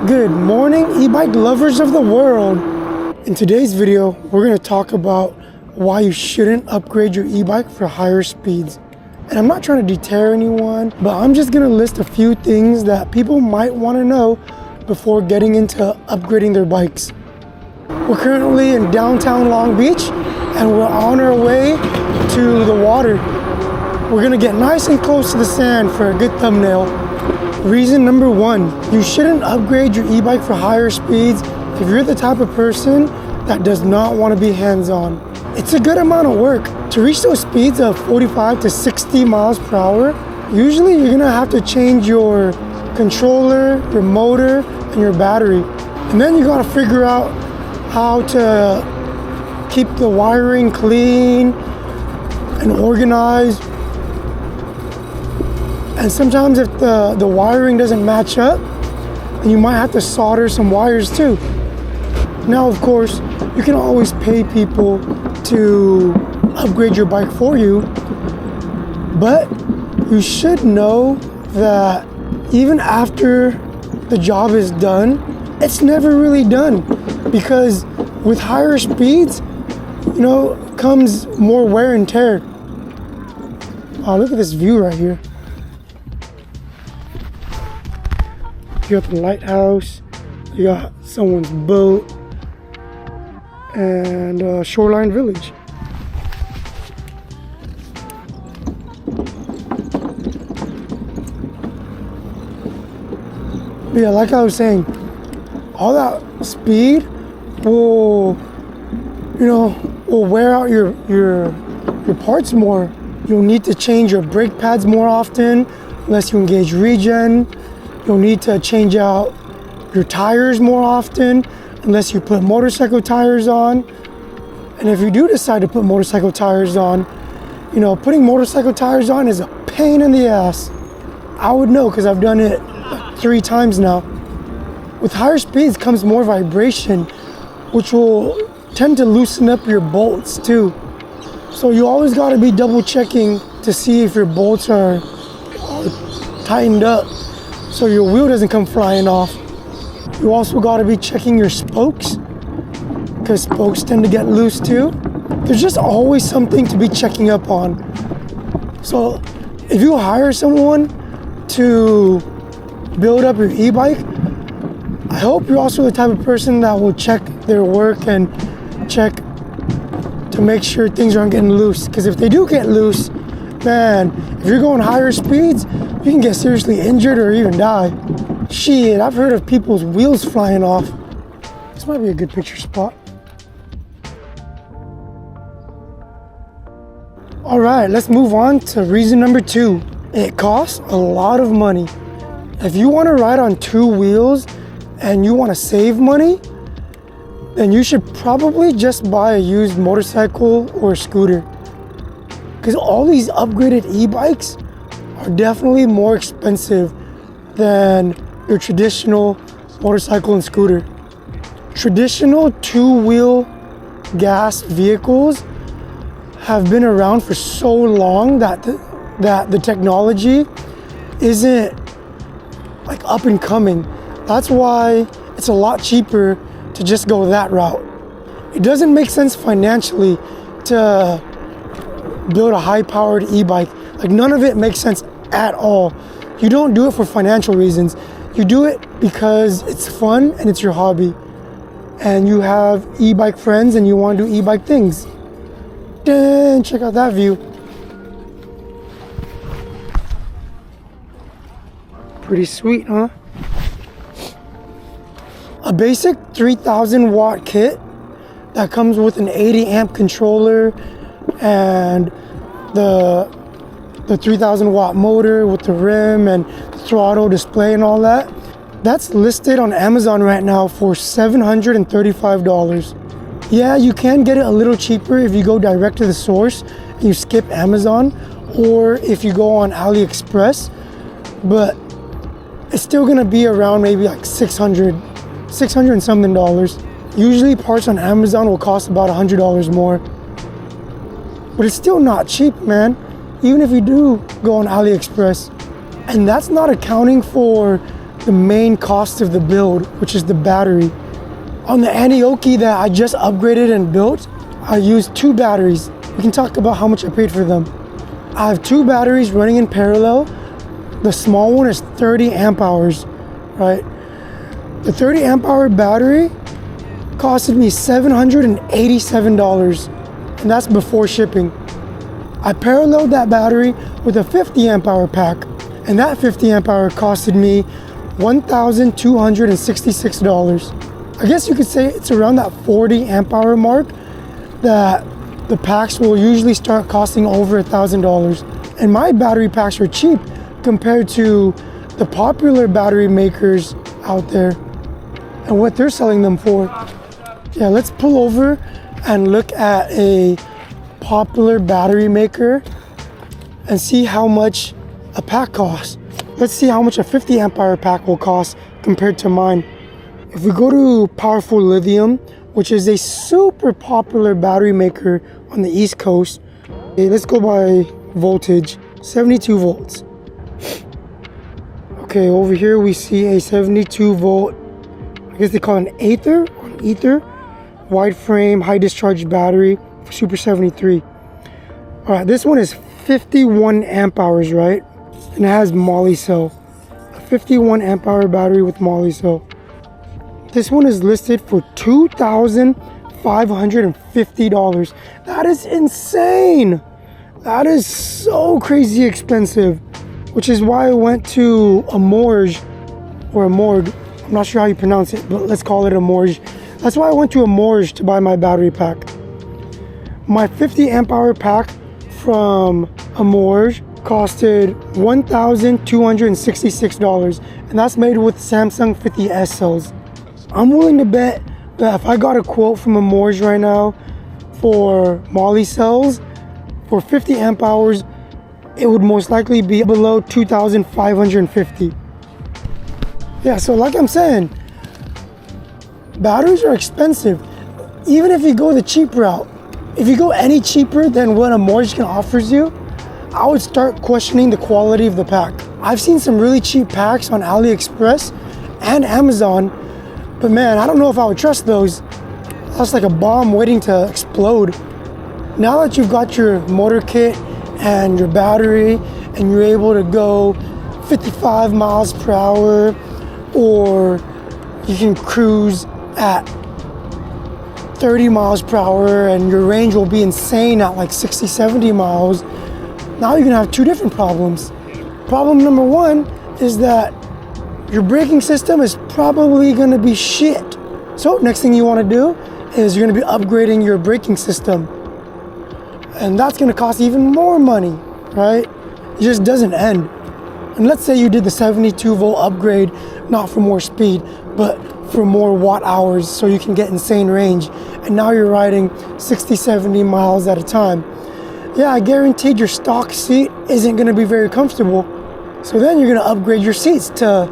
Good morning, e-bike lovers of the world. In today's video, we're going to talk about why you shouldn't upgrade your e-bike for higher speeds. And I'm not trying to deter anyone, but I'm just going to list a few things that people might want to know before getting into upgrading their bikes. We're currently in downtown Long Beach, and we're on our way to the water. We're going to get nice and close to the sand for a good thumbnail. Reason number one, you shouldn't upgrade your e-bike for higher speeds if you're the type of person that does not want to be hands-on. It's a good amount of work. To reach those speeds of 45 to 60 miles per hour, usually you're gonna have to change your controller, your motor, and your battery. And then you gotta figure out how to keep the wiring clean and organized. And sometimes if the wiring doesn't match up, then you might have to solder some wires too. Now, of course, you can always pay people to upgrade your bike for you, but you should know that even after the job is done, it's never really done, because with higher speeds, comes more wear and tear. Oh, look at this view right here. You got the lighthouse, you got someone's boat, and Shoreline Village. But yeah, like I was saying, all that speed will wear out your parts more. You'll need to change your brake pads more often unless you engage regen. You'll need to change out your tires more often unless you put motorcycle tires on. And if you do decide to put motorcycle tires on, putting motorcycle tires on is a pain in the ass. I would know because I've done it like 3 times now. With higher speeds comes more vibration, which will tend to loosen up your bolts too. So you always got to be double checking to see if your bolts are tightened up so your wheel doesn't come flying off. You also got to be checking your spokes, because spokes tend to get loose too. There's just always something to be checking up on. So if you hire someone to build up your e-bike, I hope you're also the type of person that will check their work and check to make sure things aren't getting loose. Because if they do get loose, man, if you're going higher speeds, you can get seriously injured or even die. Shit, I've heard of people's wheels flying off. This might be a good picture spot. All right, let's move on to reason number 2. It costs a lot of money. If you want to ride on 2 wheels and you want to save money, then you should probably just buy a used motorcycle or scooter. Because all these upgraded e-bikes are definitely more expensive than your traditional motorcycle and scooter. Traditional 2-wheel gas vehicles have been around for so long that the technology isn't like up and coming. That's why it's a lot cheaper to just go that route. It doesn't make sense financially to build a high-powered e-bike. Like, none of it makes sense at all. You don't do it for financial reasons. You do it because it's fun and it's your hobby. And you have e-bike friends and you want to do e-bike things. Dang, check out that view. Pretty sweet, huh? A basic 3,000 watt kit that comes with an 80 amp controller and the 3,000 watt motor with the rim and throttle display and all that, that's listed on Amazon right now for $735. Yeah, you can get it a little cheaper if you go direct to the source and you skip Amazon, or if you go on AliExpress, but it's still gonna be around maybe like $600 and something dollars. Usually parts on Amazon will cost about $100 more. But it's still not cheap, man. Even if you do go on AliExpress. And that's not accounting for the main cost of the build, which is the battery. On the Aniioki that I just upgraded and built, I used 2 batteries. We can talk about how much I paid for them. I have 2 batteries running in parallel. The small one is 30 amp hours, right? The 30 amp hour battery costed me $787, and that's before shipping. I paralleled that battery with a 50 amp hour pack, and that 50 amp hour costed me $1,266. I guess you could say it's around that 40 amp hour mark that the packs will usually start costing over $1,000. And my battery packs are cheap compared to the popular battery makers out there and what they're selling them for. Yeah, let's pull over and look at a popular battery maker and see how much a pack costs. Let's see how much a 50 amp hour pack will cost compared to mine. If we go to Powerful Lithium, which is a super popular battery maker on the East Coast. Okay, let's go by voltage, 72 volts. Okay, over here we see a 72 volt, I guess they call it an ether, wide frame, high discharge battery for Super 73. All right, this one is 51 amp hours, right? And it has moly cell, a 51 amp hour battery with moly cell. This one is listed for $2,550. That is insane. That is so crazy expensive, which is why I went to a morgue. I'm not sure how you pronounce it, but let's call it a morgue. That's why I went to a morgue to buy my battery pack. My 50 amp hour pack from a morgue costed $1,266, and that's made with Samsung 50S cells. I'm willing to bet that if I got a quote from a morgue right now for moly cells for 50 amp hours, it would most likely be below $2,550. Yeah, so like I'm saying, batteries are expensive. Even if you go the cheap route, if you go any cheaper than what a morgue can offers you, I would start questioning the quality of the pack. I've seen some really cheap packs on AliExpress and Amazon, but man, I don't know if I would trust those. That's like a bomb waiting to explode. Now that you've got your motor kit and your battery and you're able to go 55 miles per hour, or you can cruise at 30 miles per hour and your range will be insane at like 60, 70 miles. Now you're gonna have 2 different problems. Problem number 1 is that your braking system is probably gonna be shit. So next thing you wanna do is you're gonna be upgrading your braking system. And that's gonna cost even more money, right? It just doesn't end. And let's say you did the 72 volt upgrade, not for more speed, but for more watt hours so you can get insane range. And now you're riding 60, 70 miles at a time. Yeah, I guaranteed your stock seat isn't gonna be very comfortable. So then you're gonna upgrade your seats to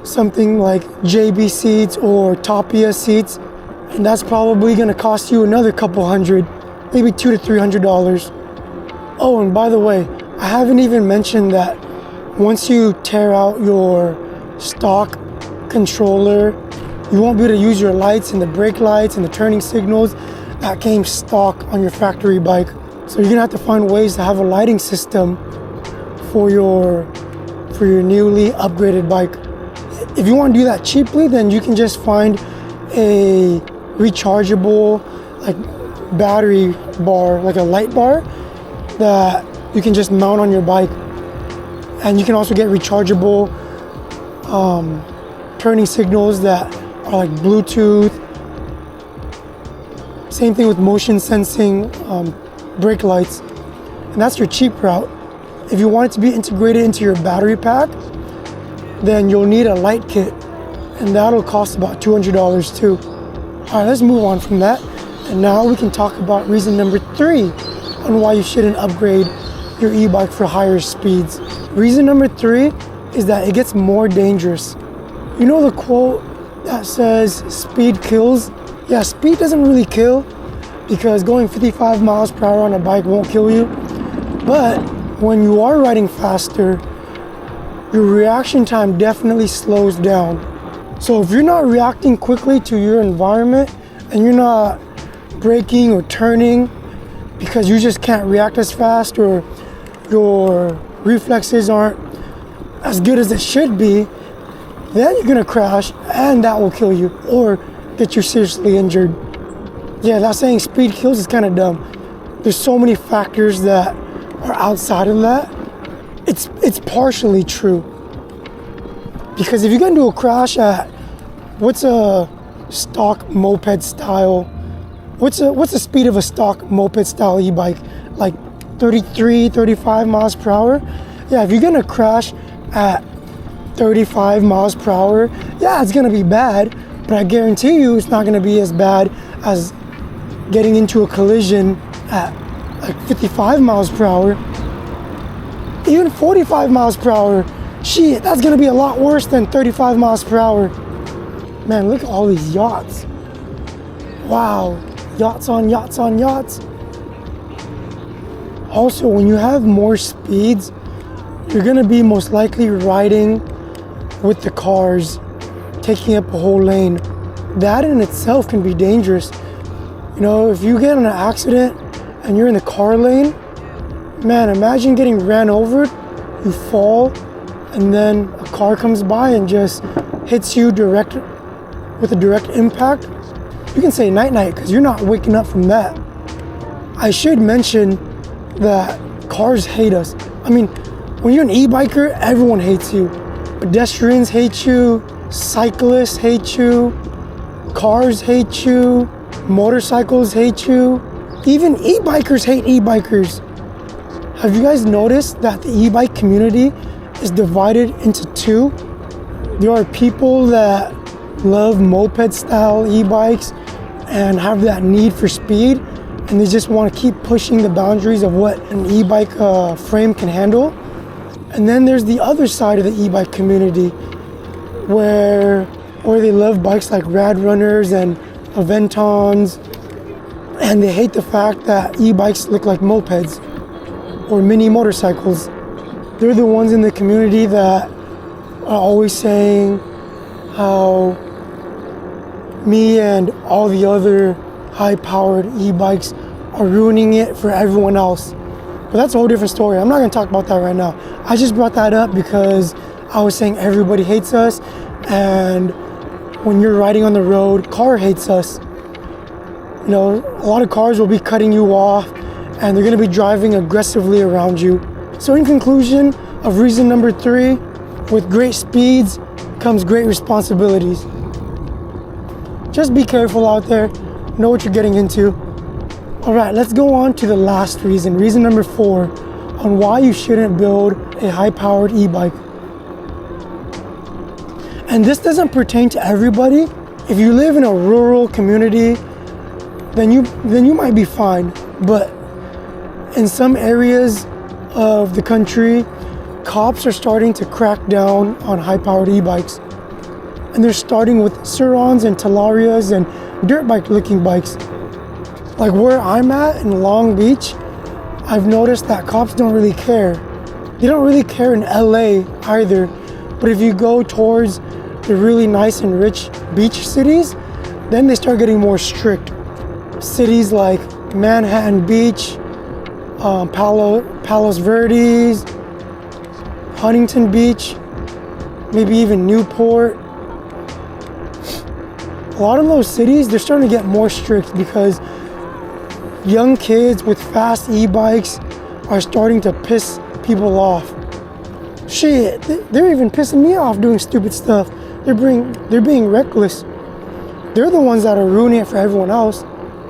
something like JB seats or Tapia seats. And that's probably gonna cost you another couple hundred, maybe $200 to $300. Oh, and by the way, I haven't even mentioned that once you tear out your stock controller, you won't be able to use your lights and the brake lights and the turning signals that came stock on your factory bike. So you're gonna have to find ways to have a lighting system for your newly upgraded bike. If you want to do that cheaply, then you can just find a rechargeable like battery bar, like a light bar that you can just mount on your bike. And you can also get rechargeable turning signals that are like Bluetooth. Same thing with motion sensing brake lights. And that's your cheap route. If you want it to be integrated into your battery pack, then you'll need a light kit, and that'll cost about $200 too. All right, let's move on from that. And now we can talk about reason number 3 on why you shouldn't upgrade your e-bike for higher speeds. Reason number 3 is that it gets more dangerous. You know the quote that says speed kills? Yeah, speed doesn't really kill because going 55 miles per hour on a bike won't kill you. But when you are riding faster, your reaction time definitely slows down. So if you're not reacting quickly to your environment and you're not braking or turning because you just can't react as fast, or your reflexes aren't as good as it should be, then you're gonna crash and that will kill you or get you seriously injured. Yeah, that saying speed kills is kind of dumb. There's so many factors that are outside of that. It's partially true. Because if you're gonna do a crash at, what's a stock moped style, what's the speed of a stock moped style e-bike? Like 33, 35 miles per hour? Yeah, if you're gonna crash at 35 miles per hour, yeah, it's gonna be bad, but I guarantee you it's not gonna be as bad as getting into a collision at like 55 miles per hour. Even 45 miles per hour, shit, that's gonna be a lot worse than 35 miles per hour. Man, look at all these yachts. Wow, yachts on yachts on yachts. Also, when you have more speeds, you're gonna be most likely riding with the cars, taking up a whole lane. That in itself can be dangerous. You know, if you get in an accident and you're in the car lane, man, imagine getting ran over, you fall, and then a car comes by and just hits you with a direct impact. You can say night-night because you're not waking up from that. I should mention that cars hate us. I mean, when you're an e-biker, everyone hates you. Pedestrians hate you, cyclists hate you, cars hate you, motorcycles hate you, even e-bikers hate e-bikers. Have you guys noticed that the e-bike community is divided into two? There are people that love moped style e-bikes and have that need for speed, and they just want to keep pushing the boundaries of what an e-bike frame can handle. And then there's the other side of the e-bike community where they love bikes like Rad Runners and Aventons, and they hate the fact that e-bikes look like mopeds or mini motorcycles. They're the ones in the community that are always saying how me and all the other high-powered e-bikes are ruining it for everyone else. But that's a whole different story. I'm not gonna talk about that right now. I just brought that up because I was saying everybody hates us, and when you're riding on the road, car hates us. You know, a lot of cars will be cutting you off and they're gonna be driving aggressively around you. So in conclusion of reason number 3, with great speeds comes great responsibilities. Just be careful out there, know what you're getting into. All right, let's go on to the last reason number 4, on why you shouldn't build a high-powered e-bike. And this doesn't pertain to everybody. If you live in a rural community, then you might be fine. But in some areas of the country, cops are starting to crack down on high-powered e-bikes. And they're starting with Surons and Talarias and dirt bike-looking bikes. Like where I'm at in Long Beach, I've noticed that cops don't really care. They don't really care in LA either. But if you go towards the really nice and rich beach cities, then they start getting more strict. Cities like Manhattan Beach, Palos Verdes, Huntington Beach, maybe even Newport. A lot of those cities, they're starting to get more strict because young kids with fast e-bikes are starting to piss people off. Shit, they're even pissing me off doing stupid stuff. They're being reckless. They're the ones that are ruining it for everyone else.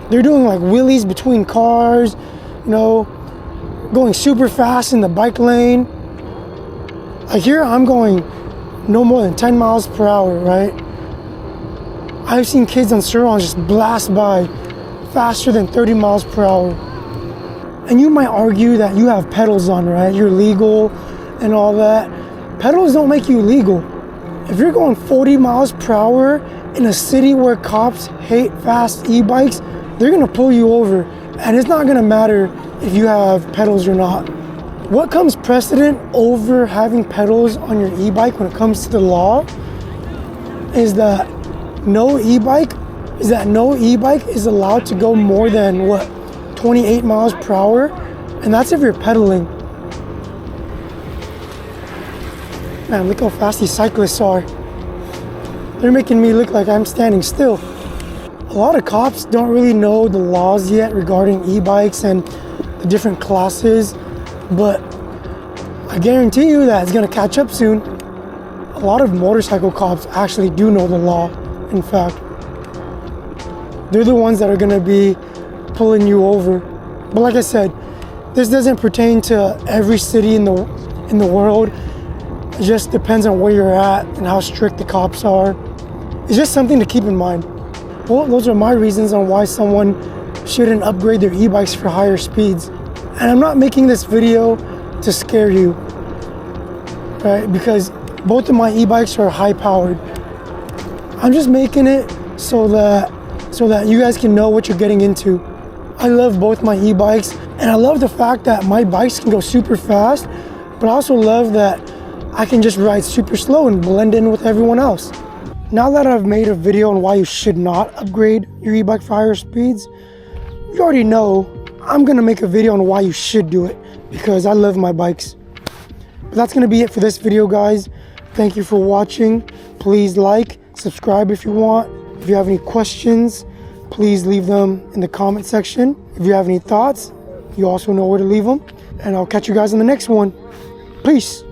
They're doing like wheelies between cars, you know, going super fast in the bike lane. Like here, I'm going no more than 10 miles per hour, right? I've seen kids on Surons just blast by faster than 30 miles per hour. And you might argue that you have pedals on, right? You're legal and all that. Pedals don't make you legal. If you're going 40 miles per hour in a city where cops hate fast e-bikes, they're gonna pull you over. And it's not gonna matter if you have pedals or not. what comes precedent over having pedals on your e-bike when it comes to the law is that no e-bike is allowed to go more than 28 miles per hour, and that's if you're pedaling. Man, look how fast these cyclists are. They're making me look like I'm standing still. A lot of cops don't really know the laws yet regarding e-bikes and the different classes, but I guarantee you that it's gonna catch up soon. A lot of motorcycle cops actually do know the law, in fact. They're the ones that are gonna be pulling you over. But like I said, this doesn't pertain to every city in the world. It just depends on where you're at and how strict the cops are. It's just something to keep in mind. Well, those are my reasons on why someone shouldn't upgrade their e-bikes for higher speeds. And I'm not making this video to scare you, right? Because both of my e-bikes are high powered. I'm just making it so that you guys can know what you're getting into. I love both my e-bikes, and I love the fact that my bikes can go super fast, but I also love that I can just ride super slow and blend in with everyone else. Now that I've made a video on why you should not upgrade your e-bike for higher speeds, you already know I'm gonna make a video on why you should do it, because I love my bikes. But that's gonna be it for this video, guys. Thank you for watching. Please like, subscribe if you want. If you have any questions, please leave them in the comment section. If you have any thoughts, you also know where to leave them. And I'll catch you guys in the next one. Peace.